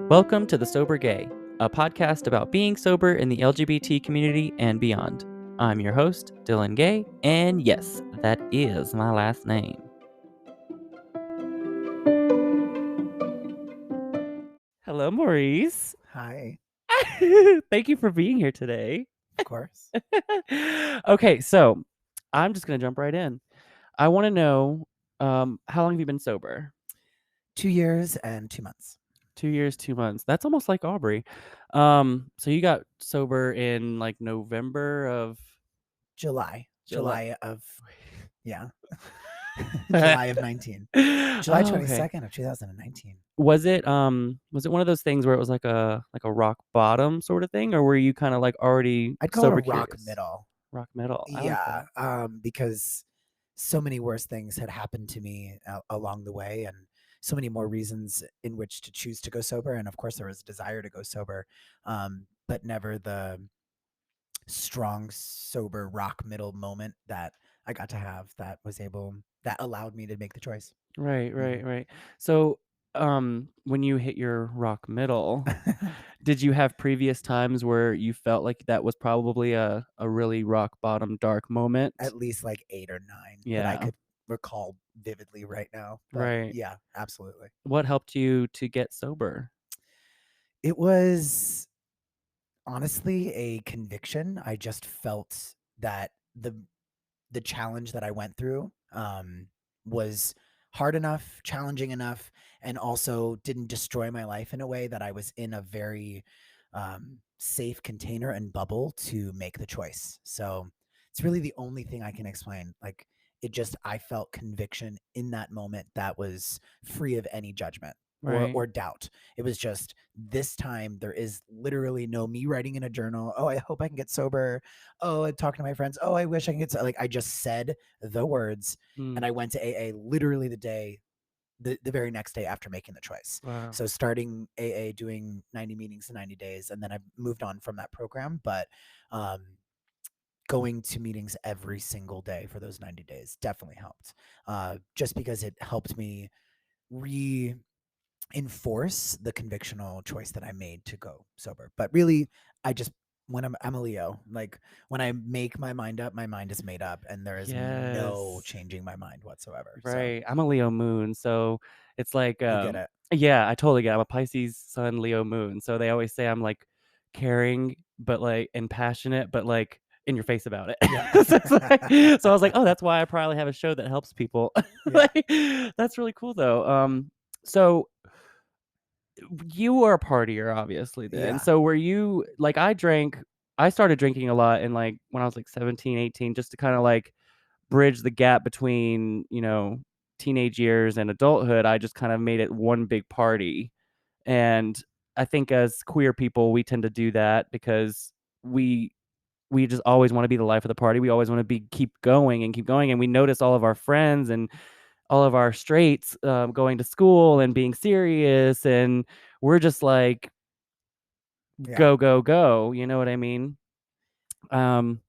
Welcome to The Sober Gay, a podcast about being sober in the LGBT community and beyond. I'm your host, Dillan Gay, and yes, that is my last name. Hello, Maurice. Hi, Thank you for being here today. of course. Okay, so I'm just going to jump right in. I want to know, how long have you been sober? 2 years and 2 months. 2 years, 2 months. That's almost like Aubrey. So you got sober in like November of July of July July of 19. July Oh, okay. 22nd of 2019. Was it one of those things where it was like a rock bottom sort of thing, or were you kind of like already I'd call it sober a rock curious? middle. Rock metal. I like Yeah, that. because so many worse things had happened to me along the way, and so many more reasons in which to choose to go sober. And of course, there was a desire to go sober, but never the strong, sober rock middle moment that I got to have that allowed me to make the choice. Right, Mhm. right. So, when you hit your rock middle, did you have previous times where you felt like that was probably a really rock bottom dark moment? At least like 8 or 9 that I Yeah, could recall vividly right now. But right. yeah, absolutely. What helped you to get sober? It was honestly a conviction. I just felt that the challenge that I went through was hard enough, challenging enough, and also didn't destroy my life in a way that I was in a very safe container and bubble to make the choice. So it's really the only thing I can explain. Like I felt conviction in that moment that was free of any judgment Right. or doubt. It was just this time there is literally no me writing in a journal. Oh, I hope I can get sober. Oh, I talked to my friends. Oh, I wish I could get like I just said the words and Mm, I went to AA literally the very next day after making the choice. wow. So starting AA, doing 90 meetings in 90 days, and then I've moved on from that program. But um, going to meetings every single day for those 90 days definitely helped. Just because it helped me reinforce the convictional choice that I made to go sober. But really, I just when I'm a Leo, like when I make my mind up, my mind is made up, and there is no Yes. changing my mind whatsoever. So Right. I'm a Leo moon, so it's like, you get it. yeah, I totally get it. I'm a Pisces sun, Leo moon. So they always say I'm like caring, but like and passionate, but like in your face about it. Yeah. So it's so I was like, oh, that's why I probably have a show that helps people. Yeah. Like, that's really cool though. So you were a partier, obviously then. Yeah. So were you like I started drinking a lot in like when I was like 17, 18, just to kind of like bridge the gap between, teenage years and adulthood. I just kind of made it one big party. And I think as queer people, we tend to do that because we we just always want to be the life of the party. We always want to be keep going and keep going. And we notice all of our friends and all of our straights going to school and being serious. And we're just like, Yeah. go, go, go. You know what I mean? Um,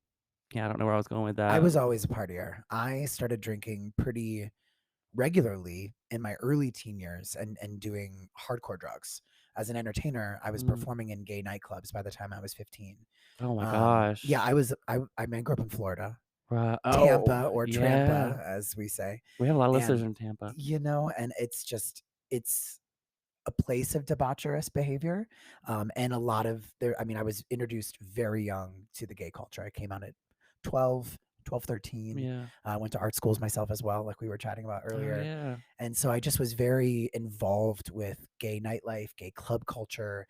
yeah, I don't know where I was going with I that. was always a partier. I started drinking pretty regularly in my early teen years and doing hardcore drugs. As an entertainer, I was Mm. performing in gay nightclubs by the time I was 15. Oh my Yeah, gosh. I mean, I grew up in Florida, Right. Oh, Tampa or yeah. Trampa, as we say. We have a lot of listeners And, in Tampa. and it's a place of debaucherous behavior. And a lot of there, I mean, I was introduced very young to the gay culture. I came out at 12, 13. Yeah. I went to art schools myself as well, like we were chatting about Oh, earlier. yeah. And so I just was very involved with gay nightlife, gay club culture,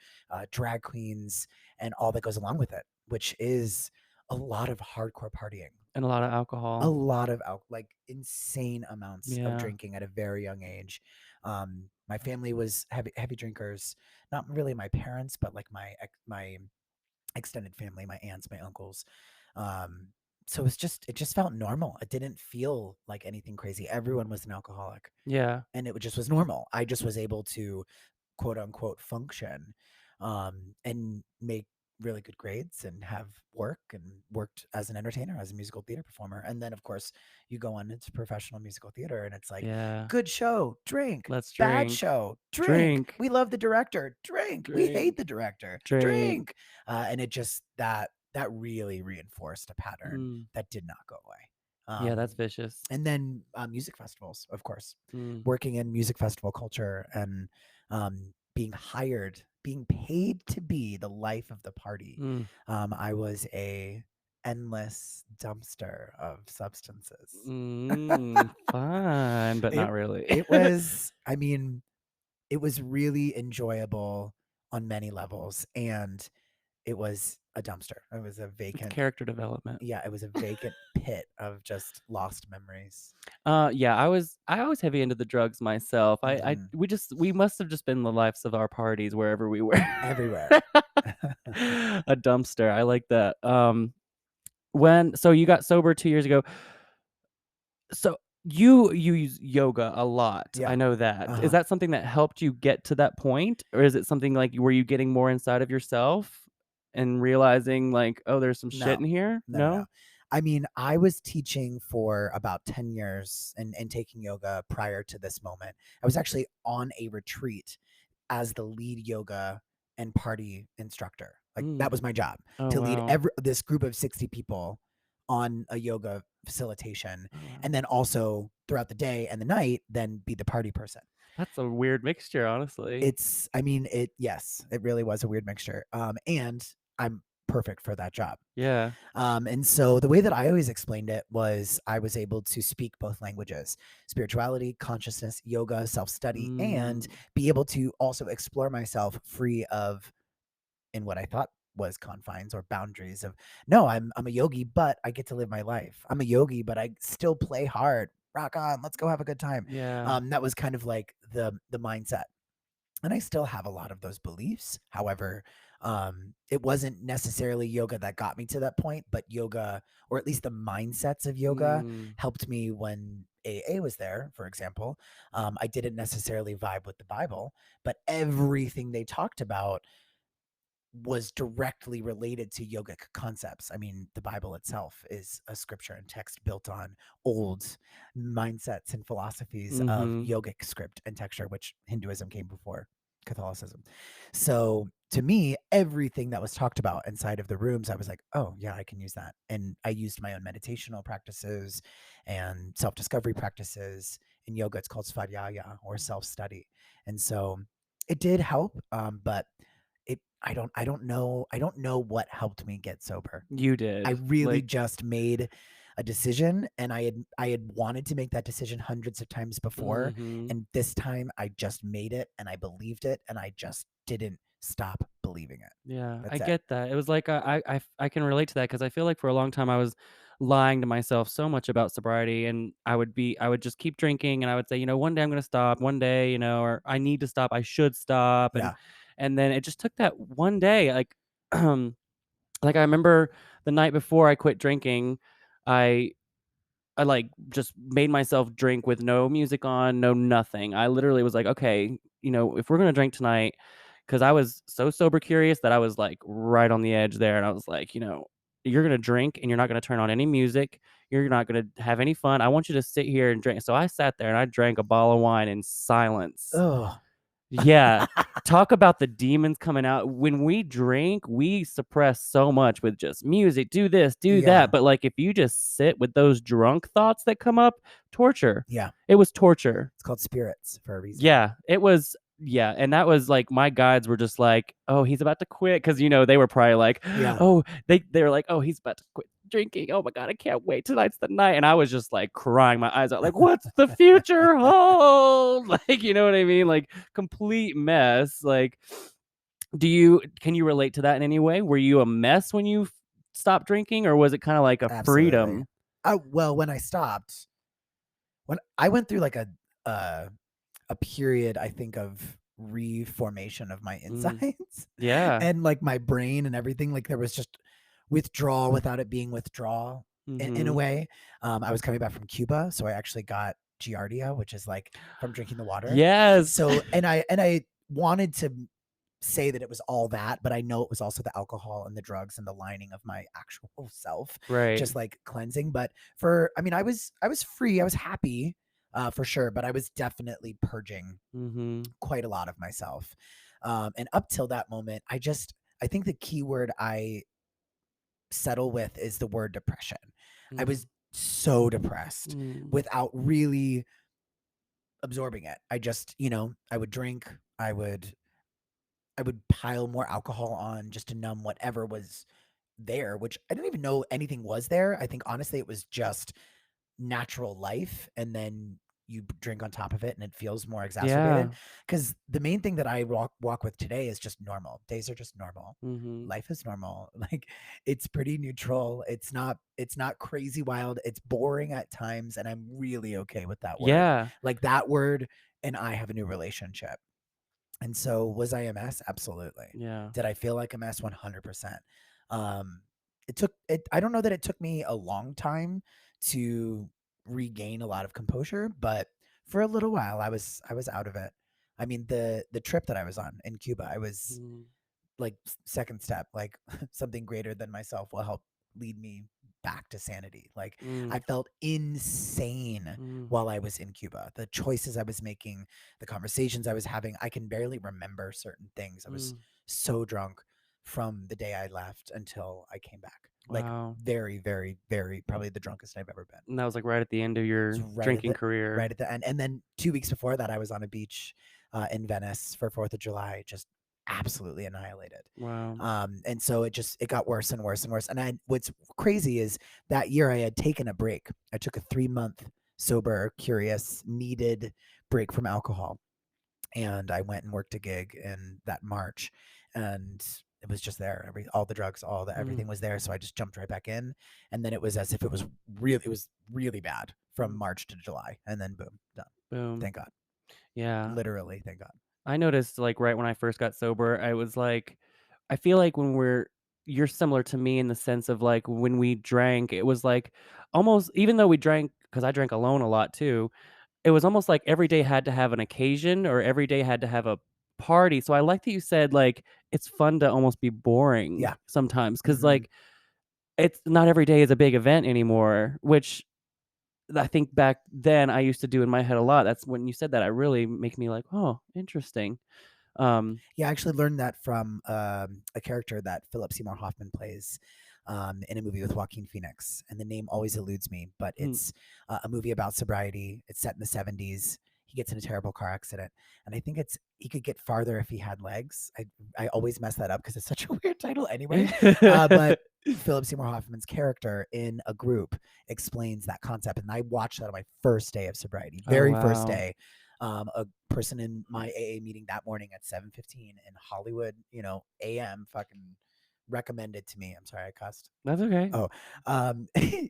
drag queens, and all that goes along with it, which is a lot of hardcore partying, And a lot of a alcohol. lot of like insane amounts of Yeah. drinking at a very young age. My family was heavy drinkers, not really my parents, but like my extended family, my aunts, my uncles. Um, so it just felt normal. It didn't feel like anything crazy. Everyone was an alcoholic, Yeah. and it just was normal. I just was able to quote unquote function, and make really good grades and have work and worked as an entertainer, as a musical theater performer. And then, of course, you go on into professional musical theater and it's like, Yeah. good show, drink, Let's bad drink. show, drink. Drink. We love the director, drink. We hate Drink. the director, Drink. drink. And it just, that really reinforced a pattern Mm. that did not go away. Yeah, that's vicious. And then music festivals, of course, Mm. working in music festival culture and being hired, being paid to be the life of the party. Mm. I was a endless dumpster of substances. Fun, but it not really. it was, I mean, it was really enjoyable on many levels, and it was a dumpster. It was a It's vacant, character development. yeah, it was a vacant pit of just lost memories. Yeah, I was heavy into the drugs myself. Mhm. We must have just been the lives of our parties wherever we were. Everywhere. A dumpster. I like that. So you got sober 2 years ago. So you use yoga a lot. I Yeah. know that. Is Uh-huh. that something that helped you get to that point? Or is it something like were you getting more inside of yourself and realizing like, oh, there's some shit No. in here? No, no, no. No? I mean, I was teaching for about 10 years and taking yoga prior to this moment. I was actually on a retreat as the lead yoga and party instructor. Like that Mm. was my job, Oh to lead wow. this group of 60 people on a yoga facilitation, Oh wow. and then also throughout the day and the night then be the party person. That's a weird mixture, honestly. It's, I mean, yes, it really was a weird mixture. And I'm perfect for that job. Yeah. And so the way that I always explained it was I was able to speak both languages: spirituality, consciousness, yoga, self study, and Mm. be able to also explore myself free of, in what I thought was confines or boundaries of, no, I'm a yogi, but I get to live my life. I'm a yogi, but I still play hard. Rock on, let's go have a good time. Yeah. That was kind of like the mindset, and I still have a lot of those beliefs. However, it wasn't necessarily yoga that got me to that point, but yoga, or at least the mindsets of yoga, Mm. helped me when AA was there, for example. I didn't necessarily vibe with the Bible, but everything they talked about was directly related to yogic concepts. I mean, the Bible itself is a scripture and text built on old mindsets and philosophies of Mhm. yogic script and texture, which Hinduism came before Catholicism. So to me, everything that was talked about inside of the rooms, I was like, oh, yeah, I can use that. And I used my own meditational practices and self discovery practices. In yoga, it's called svadhyaya, or self study. And so it did help, but I don't know what helped me get sober. You I did. really Like just made a decision, and I had wanted to make that decision hundreds of times before, mhm. and this time I just made it and I believed it and I just didn't stop believing it. Yeah, I That's it. get that. It was like I can relate to that because I feel like for a long time I was lying to myself so much about sobriety, and I would just keep drinking, and I would say, one day I'm gonna stop, one day, or I need to stop, I should stop, Yeah. and then it just took that one day, like, like I remember the night before I quit drinking, I like, just made myself drink with no music on, no nothing. I literally was like, "Okay, if we're gonna drink tonight," because I was so sober curious that I was, like, right on the edge there, and I was like, "You're gonna drink, and you're not gonna turn on any music. You're not gonna have any fun. I want you to sit here and drink." So I sat there, and I drank a bottle of wine in silence. Oh. Yeah. Talk about the demons coming out. When we drink, we suppress so much with just music, do this, do that. Yeah. But like if you just sit with those drunk thoughts that come up, torture. Yeah. It was torture. It's called spirits for a reason. Yeah, it was yeah, and that was like my guides were just like, "Oh, he's about to quit," because they were probably like, Yeah. "Oh," they were like, "Oh, he's about to quit drinking. Oh my god, I can't wait. Tonight's the night." And I was just like crying my eyes out, like, "What's the future hold?" Like, you know what I mean? Like complete mess. Like, can you relate to that in any way? Were you a mess when you stopped drinking, or was it kind of like a Absolutely. freedom? Well, when I stopped, when I went through like uh a period, I think, of reformation of my Mm, insides yeah. and like my brain and everything. Like there was just withdrawal without it being withdrawal in a Mhm. way. I was coming back from Cuba, so I actually got giardia, which is like from drinking the water. Yes. So, and I wanted to say that it was all that, but I know it was also the alcohol and the drugs and the lining of my actual self, Right. just like cleansing. But I mean, I was free, I was happy, for sure, but I was definitely purging Mhm. quite a lot of myself. And up till that moment, I think the key word I settle with is the word depression. I Mm. was so depressed Mm. without really absorbing it. I just, I would drink, I would pile more alcohol on just to numb whatever was there, which I didn't even know anything was there. I think honestly it was just natural life, and then you drink on top of it and it feels more exacerbated. Yeah. Because the main thing that I walk with today is just normal. Days are just normal. Mhm. Life is normal. Like, it's pretty neutral. It's not crazy wild. It's boring at times, and I'm really okay with that word. Yeah. Like, that word and I have a new relationship. And so, was I a mess? Absolutely. Yeah. Did I feel like a mess? 100%. Um, it took it. I don't know that it took me a long time to regain a lot of composure, but for a little while, I was out of it. I mean, the trip that I was on in Cuba, I was Mm. like, second step, like, something greater than myself will help lead me back to sanity. Like, Mm. I felt insane Mm. while I was in Cuba. The choices I was making, the conversations I was having, I can barely remember certain things. I was Mm. so drunk from the day I left until I came back. Like, Wow. very, very, very, probably the drunkest I've ever been. And that was, like, right at the end of It was your drinking right career. at the end. And then 2 weeks before that, I was on a beach in Venice for 4th of July, just absolutely annihilated. Wow. And so it got worse and worse and worse. And what's crazy is that year I had taken a break. I took a 3-month sober, curious, needed break from alcohol, and I went and worked a gig in that March, and it was just there. All the drugs, all the everything Mm. was there. So I just jumped right back in, and then it was as if it was really bad from Mm. March to July, and then boom, done. Boom. Thank God, Yeah. literally, thank God. I noticed, like, right when I first got sober, I was like I feel like when you're similar to me in the sense of, like, when we drank, it was, like, almost even though we drank, because I drank alone a lot too, it was almost like every day had to have an occasion or every day had to have a party, so I like that you said, like, it's fun to almost be boring Yeah. sometimes, because Hmm. like, it's not every day is a big event anymore, which I think back then I used to do in my head a lot. That's when you said that, it really make me like, "Oh, interesting." Um, Yeah, I actually learned that from a character that Philip Seymour Hoffman plays in a movie with Joaquin Phoenix, and the name always eludes me. But hmm, it's a movie about sobriety. It's set in the '70s. He gets in a terrible car accident, and I think it's he could get farther if he had legs. I always mess that up because it's such a weird title anyway. But Philip Seymour Hoffman's character in a group explains that concept, and I watched that on my first day of sobriety, Oh, very first wow. day. A person in my AA meeting that morning at 7:15 in Hollywood, AM, fucking recommended to me. I'm sorry, I cussed. That's okay. Oh,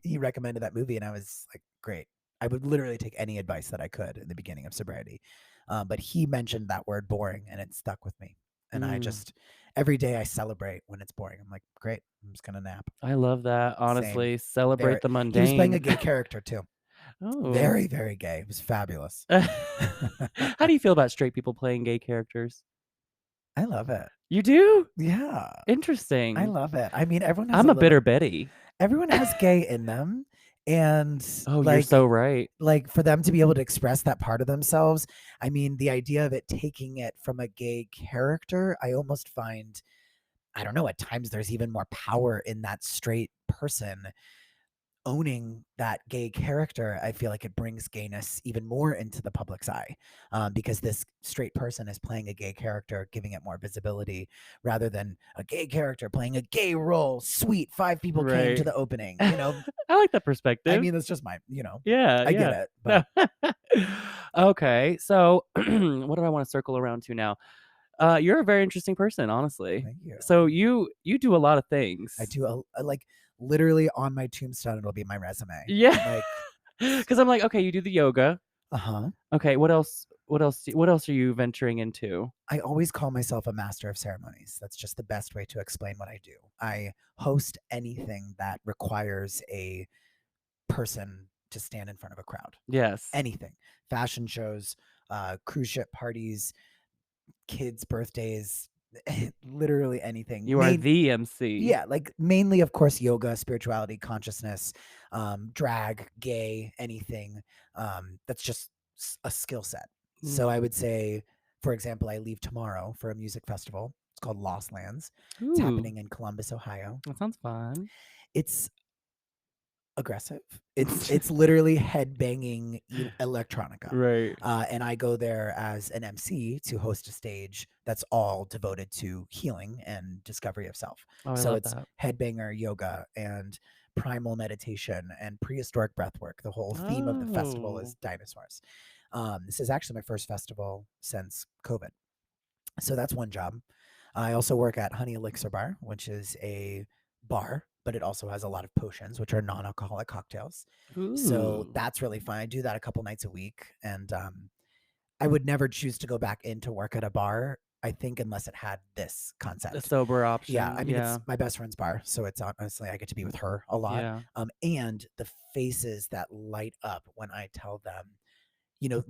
he recommended that movie, and I was like, great. I would literally take any advice that I could in the beginning of sobriety. But he mentioned that word boring, and it stuck with me. And Mm, every day I celebrate when it's boring. I'm like, great, I'm just gonna nap. I love that, Same. honestly, celebrate Very. the He was playing a mundane. gay character too. Oh. Very, very gay. It was fabulous. How do you feel about straight people playing gay characters? I love it. You do? Yeah, I Interesting. love it. I mean, I'm a bitter Betty. everyone has gay in them, and Oh, you're so like right. for them to be able to express that part of themselves, I mean, the idea of it taking it from a gay character, I almost find, I don't know, at times there's even more power in that straight person owning that gay character. I feel like it brings gayness even more into the public's eye, because this straight person is playing a gay character, giving it more visibility rather than a gay character playing a gay role. Sweet, 5 people came to Right. the opening. I like that I perspective. mean, that's just Yeah, I get yeah. it, No. but Okay, so what do I wanna circle around to now? You're a very interesting person, honestly. thank you. So you do a lot of I things. do like literally on my tombstone, it'll be my resume. Yeah. Like, Because 'Cause I'm like, "Okay, you do the yoga. uh huh. Okay, what else are you venturing into?" I always call myself a master of ceremonies. That's just the best way to explain what I do. I host anything that requires a person to stand in front of a crowd. Yes. Anything. Fashion shows, cruise ship parties, kids' birthdays, Literally anything. You are the MC. Yeah, like mainly, of course, yoga, spirituality, consciousness, drag, gay, anything. That's just a skill set. So I Mm. would say, for example, I leave tomorrow for a music festival. It's called Lost Lands. It's Ooh, happening in Columbus, Ohio. that sounds fun. It's aggressive. It's literally headbanging electronica. Right. And I go there as an MC to host a stage that's all devoted to healing and discovery of self. Oh, I So love it's that. headbanger yoga and primal meditation and prehistoric breath work. The whole theme of the festival Oh. is dinosaurs. This is actually my first festival since COVID. So that's one job. I also work at Honey Elixir Bar, which is a bar, but it also has a lot of potions, which are non-alcoholic cocktails. So Ooh. that's really fun. I do that a couple nights a week, and I would never choose to go back in to work at a bar. I think unless it had this The concept. sober Yeah, option. I mean it's Yeah. my best friend's bar, so it's honestly I get to be with her a lot. Yeah. And the faces that light up when I tell them,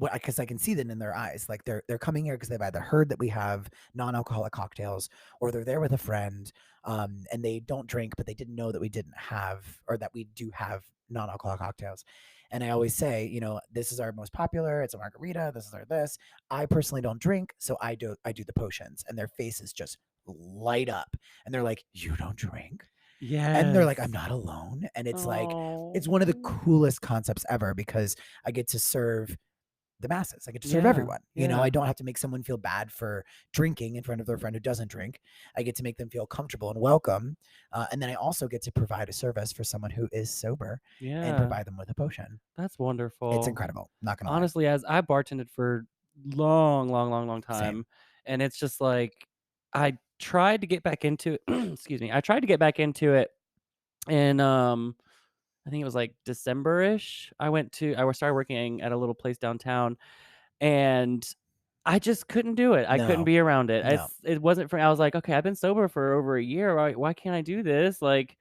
because I can see that in their eyes. Like they're coming here because they've either heard that we have non-alcoholic cocktails, or they're there with a friend, and they don't drink, but they didn't know that we didn't have, or that we do have non-alcoholic cocktails. And I always say, this is our most popular. It's a margarita. This is our this. I personally don't drink, so I do the potions, and their faces just light up, and they're like, "You don't drink?" And they're Yes. like, "I'm not alone." And it's like, it's one of the Oh. coolest concepts ever because I get to serve the masses. I get to serve Yeah. everyone. I Yeah. don't have to make someone feel bad for drinking in front of their friend who doesn't drink. I get to make them feel comfortable and welcome. And then I also get to provide a service for someone who is sober and Yeah. provide them with a potion. That's It's wonderful. incredible. Not going to lie. Honestly, as I bartended for long, long, long, long Same. time, and it's just like I tried to get back into excuse me. I tried to get back into it in I think it was like December-ish. I started working at a little place downtown, and I just couldn't do it. I couldn't No, be around it. no. It wasn't for I was like, "Okay, I've been sober for over a year. Why can't I do this?" Like,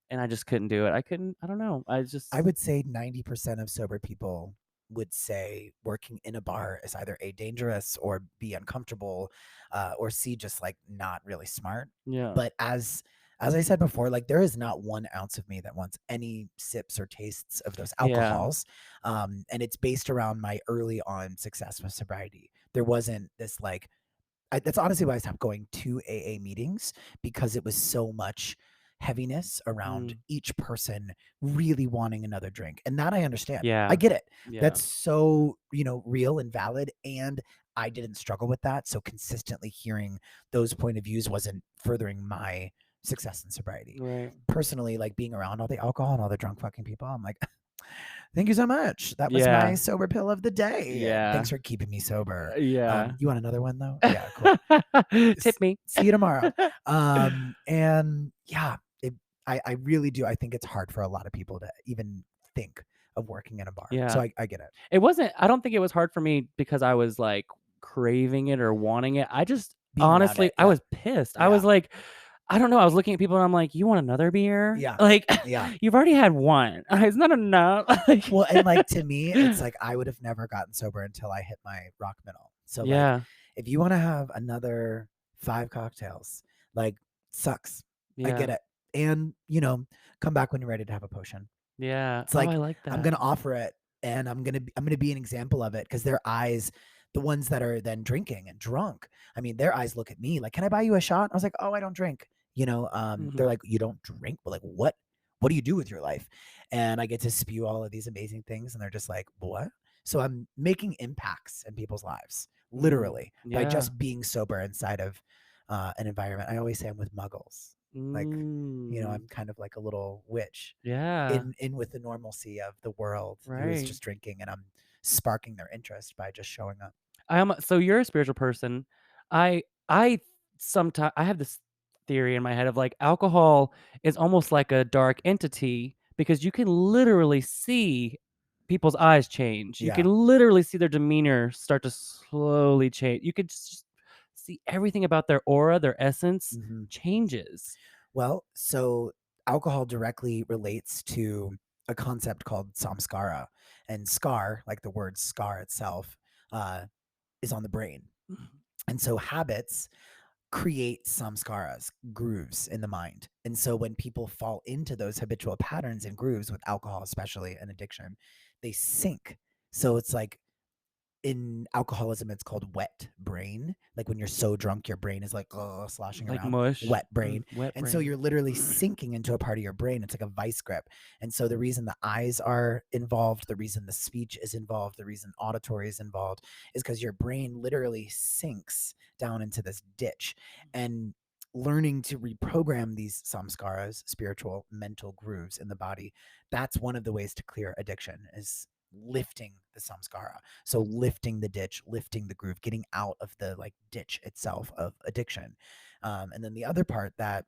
and I just couldn't do it. I don't know. I I just would say 90% of sober people would say working in a bar is either A, dangerous, or B, uncomfortable, or C, just like not really smart. yeah. But as I said before, like there is not 1 ounce of me that wants any sips or tastes of those Yeah. alcohols. And it's based around my early on success with sobriety. There wasn't this like that's honestly why I stopped going to AA meetings, because it was so much heaviness around Mm. each person really wanting another drink. And that I understand. I Yeah. get it. Yeah. That's so, real and valid. And I didn't struggle with that. So consistently hearing those point of views wasn't furthering my success in sobriety. Right. Personally, like being around all the alcohol and all the drunk fucking people, I'm like, thank you so much. That was my Yeah. sober pill of the day. Thanks Yeah. for keeping me sober. Yeah. You want another one though? Yeah, cool. Tip me. See you tomorrow. And yeah, I really do. I think it's hard for a lot of people to even think of working in a bar. So Yeah. I get it. I don't think it was hard for me because I was, like, craving it or wanting it. I just Being around honestly, it. I Yeah. was pissed. I was Yeah. like, I don't know, I was looking at people and I'm like, "You want another beer?" Yeah. Like, Yeah. "You've already had one. It's not enough." Like Well, and like to me, it's like I would have never gotten sober until I hit my rock middle. So like Yeah. if you want to have another 5 cocktails, like sucks. I Yeah. get it. And come back when you're ready to have a potion. Yeah. It's Oh, I like like I'm that. gonna offer it, and I'm gonna be an example of it because their eyes, the ones that are then drinking and drunk, I mean, their eyes look at me like, "Can I buy you a shot?" I was like, "Oh, I don't drink." They're Mhm. like, "You don't drink?" But like, what? What do you do with your life? And I get to spew all of these amazing things, and they're just like, "What?" So I'm making impacts in people's lives, Mm. literally, by Yeah. just being sober inside of an environment. I always say I'm with muggles. Like, Mm. I'm kind of like a little witch Yeah. in with the normalcy of the world who is Right. just drinking, and I'm sparking their interest by just showing up. So you're a spiritual person. I sometimes I have this theory in my head of like alcohol is almost like a dark entity because you can literally see people's eyes change. You can Yeah. literally see their demeanor start to slowly change. You could just see everything about their aura, their essence hmm changes. Well, so alcohol directly relates to a concept called samskara, and scar, like the word scar itself, uh, is on the brain. And so habits create samskaras, grooves in the mind. And so when people fall into those habitual patterns and grooves with alcohol, especially and addiction, they sink. So it's like in alcoholism, it's called wet brain. Like when you're so drunk, your brain is like sloshing Like around, mush. wet brain. Wet And so brain. you're literally sinking into a part of your brain. It's like a vice grip. And so the reason the eyes are involved, the reason the speech is involved, the reason auditory is involved is because your brain literally sinks down into this ditch. And learning to reprogram these samskaras, spiritual mental grooves in the body, that's one of the ways to clear addiction, is lifting the samskara. So lifting the ditch, lifting the groove, getting out of the like ditch itself of addiction. And then the other part that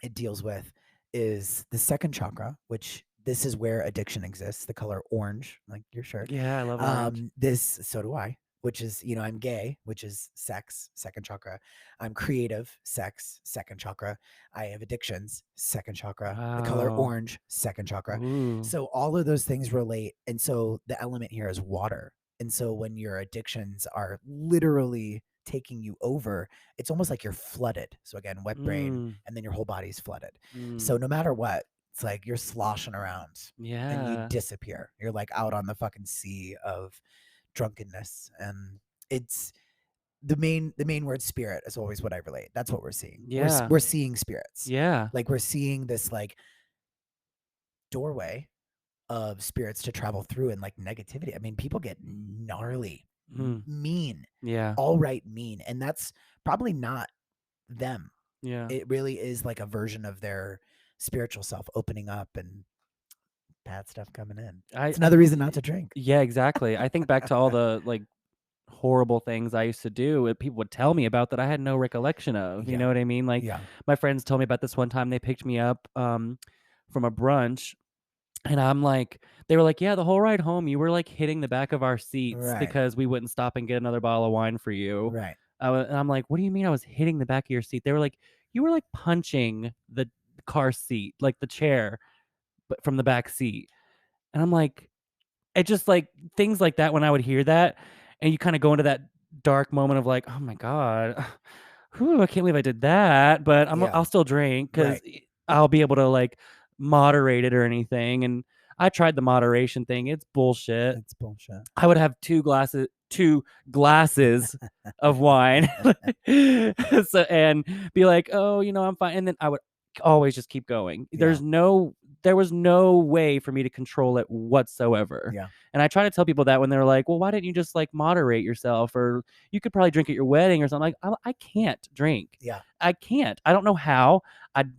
it deals with is the second chakra, which this is where addiction exists, the color orange, like your shirt. Yeah, I love orange. So do I, which is, I'm gay, which is sex, second chakra. I'm creative, sex, second chakra. I have addictions, second chakra. The color Wow. orange, second chakra. Ooh. So all of those things relate. And so the element here is water. And so when your addictions are literally taking you over, it's almost like you're flooded. So again, wet brain, Mm. and then your whole body's flooded. Mm. So no matter what, it's like you're sloshing around and you Yeah. disappear. You're like out on the fucking sea of drunkenness. And it's the main word spirit is always what I relate. That's what we're seeing. Yeah. We're seeing spirits. Yeah. Like we're seeing this like doorway of spirits to travel through, and like negativity. I mean, people get gnarly, Mm. mean, Yeah. all right, mean. And that's probably not them. Yeah. It really is like a version of their spiritual self opening up and bad stuff coming in. It's I another reason think not to drink. yeah, exactly. I think back to all the, like, horrible things I used to do, people would tell me about that I had no recollection of, you Yeah. know what I mean? Like, Yeah. my friends told me about this one time they picked me up, from a brunch, and they were like, "Yeah, the whole ride home, you were, like, hitting the back of our seats Right. because we wouldn't stop and get another bottle of wine for you." Right. And I'm like, "What do you mean I was hitting the back of your seat?" They were like, "You were, like, punching the car seat, like, the chair, but from the back seat." And I'm like, it just, like, things like that when I would hear that, and you kinda go into that dark moment of like, "Oh my god, whew, I can't believe I did that," but Yeah. I'll still drink because Right. I'll be able to, like, moderate it or anything, and I tried the moderation thing, it's bullshit. It's bullshit. I would have 2 glasses of wine, and be like, "Oh, I'm fine," and then I would always just keep going. Yeah. There was no way for me to control it whatsoever, Yeah. and I try to tell people that when they're like, "Well, why didn't you just, like, moderate yourself, or you could probably drink at your wedding or something." Like, I can't drink. Yeah. I can't. I don't know how.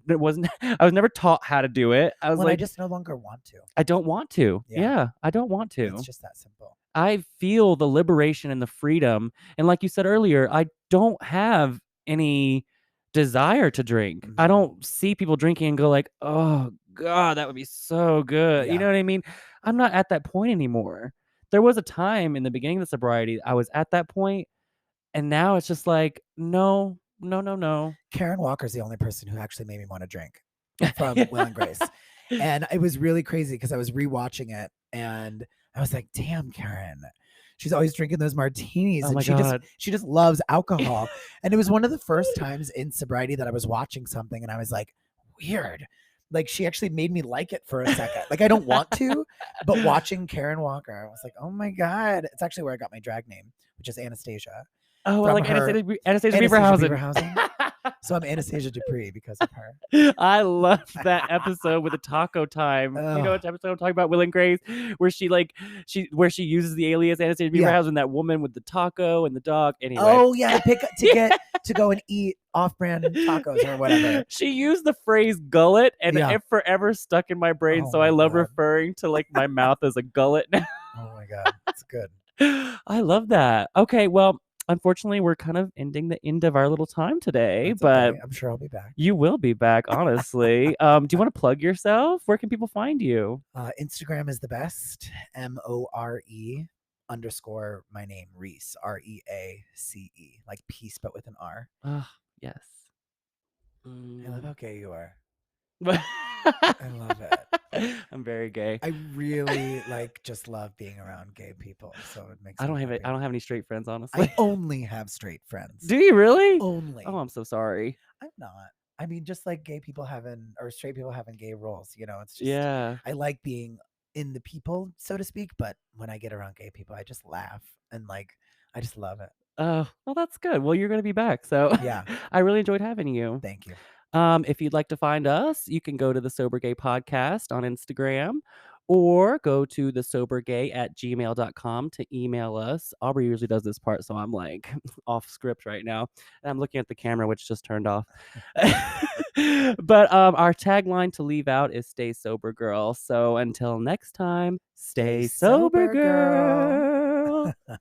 It wasn't I was never taught how to do it. I was When I like, just no longer want to. "I don't want to." Yeah. Yeah, I don't want It's to. just that simple. I feel the liberation and the freedom, and like you said earlier, I don't have any desire to drink. I Mhm. don't see people drinking and go like, "Oh god, that would be so good." You Yeah. know what I mean? I'm not at that point anymore. There was a time in the beginning of the sobriety, I was at that point, and now it's just like, "No, no, no, no." Karen Walker's the only person who actually made me want to drink from Will and Grace. And it was really crazy because I was rewatching it and I was like, damn, Karen. She's always drinking those martinis Oh and my she just god. she just loves alcohol. And it was one of the first times in sobriety that I was watching something and I was like, weird. Like she actually made me like it for a second. Like I don't want to, but watching Karen Walker, I was like, oh my God. It's actually where I got my drag name, which is Anastasia, Oh, I from like her Anastasia Anastasia Beaverhausen. Beaverhausen. So I'm Anastasia Dupree because of her. I loved that episode with the taco time. You know Oh, what episode I'm talking about, Will and Grace, where she uses the alias Anastasia yeah. Beaverhouse and that woman with the taco and the dog. Anyway, Oh yeah, to go and eat off-brand tacos or whatever. she used the phrase gullet, and Yeah. it forever stuck in my brain. Oh So I my love God. referring to like my mouth as a gullet now. Oh my God. It's good. I love that. Okay, well, unfortunately, we're kind of ending the end of our little time today, That's but okay. I'm sure I'll be back. you will be back, honestly. Do you want to plug yourself? Where can people find you? Instagram is the best. MORE_ my name, Reese. REACE. Like peace, but with an R. Ah, yes. I love Mm. how gay you are. I love it. I'm very gay. I really like just love being around gay people, so it makes me I happy. don't have any straight friends, I honestly. only have straight friends. Do you really? Oh, Only. I'm so sorry. I'm not. I mean, just like gay people having or straight people having gay roles, it's just Yeah. I like being in the people, so to speak, but when I get around gay people, I just laugh and like I just love it. Oh, well, that's good. Well, you're gonna be back, so Yeah, I really enjoyed having you. thank you. If you'd like to find us, you can go to the Sober Gay Podcast on Instagram or go to thesobergay@gmail.com to email us. Aubrey usually does this part, so I'm like off script right now. And I'm looking at the camera, which just turned off. But our tagline to leave out is stay sober, girl. So until next time, Stay stay sober, sober, girl. girl.